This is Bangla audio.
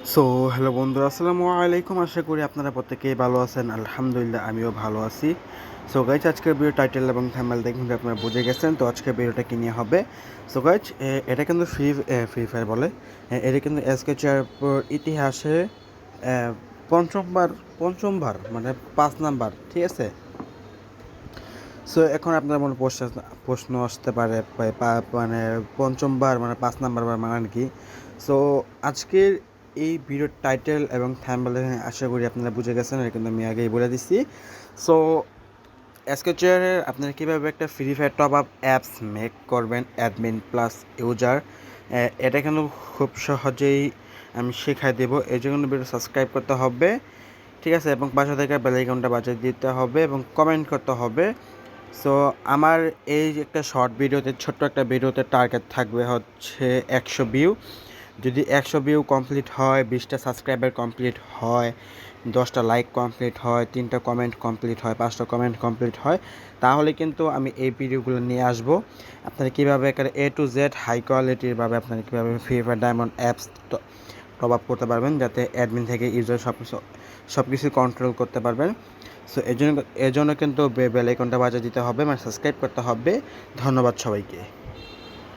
সো হ্যালো বন্ধুরা, আসসালামু আলাইকুম। আশা করি আপনারা প্রত্যেকেই ভালো আছেন। আলহামদুলিল্লাহ আমিও ভালো আছি। সো গাইজ, আজকের ভিডিও টাইটেল এবং থাম্বনেল দেখে কিন্তু আপনারা বুঝে গেছেন। তো আজকের ভিডিওটা কি নিয়ে হবে? সো গাইজ, এটা কিন্তু ফ্রি ফায়ার বলে। এটা কিন্তু এসকেচার ইতিহাসে পঞ্চমবার পঞ্চমবার মানে 5 নাম্বার, ঠিক আছে? সো এখন আপনার মনে প্রশ্ন আসতে পারে, মানে পঞ্চমবার মানে 5 নাম্বার মানে কি? সো আজকের এই ভিডিওর টাইটেল এবং থাম্বনেল আশা করি আপনারা বুঝে গেছেন, এটা কিন্তু আমি আগেই বলে দিচ্ছি। সো স্কেচারে আপনারা কীভাবে একটা free fire top up apps make করবেন, অ্যাডমিন প্লাস ইউজার, এটা কিন্তু খুব সহজেই আমি শেখাই দেবো। এই জন্য ভিডিও সাবস্ক্রাইব করতে হবে, ঠিক আছে, এবং পাশে থেকে বেল আইকনটা বাজিয়ে দিতে হবে এবং কমেন্ট করতে হবে। সো আমার এই একটা শর্ট ভিডিওতে, ছোট্ট একটা ভিডিওতে টার্গেট থাকবে হচ্ছে 100 ভিউ। যদি 100 ভিউ কমপ্লিট হয়, 20টা সাবস্ক্রাইবার কমপ্লিট হয়, 10টা লাইক কমপ্লিট হয়, 3টা কমেন্ট কমপ্লিট হয়, 5টা কমেন্ট কমপ্লিট হয়, তাহলে কিন্তু আমি এই ভিডিওগুলো নিয়ে আসবো। আপনারা কীভাবে এখানে A to Z হাই কোয়ালিটিরভাবে আপনারা কীভাবে free fire diamond apps top up করতে পারবেন, যাতে অ্যাডমিন থেকে ইউজার সব কিছু কন্ট্রোল করতে পারবেন। সো এর জন্য কিন্তু বেল আইকনটা বাজিয়ে দিতে হবে, মানে সাবস্ক্রাইব করতে হবে। ধন্যবাদ সবাইকে।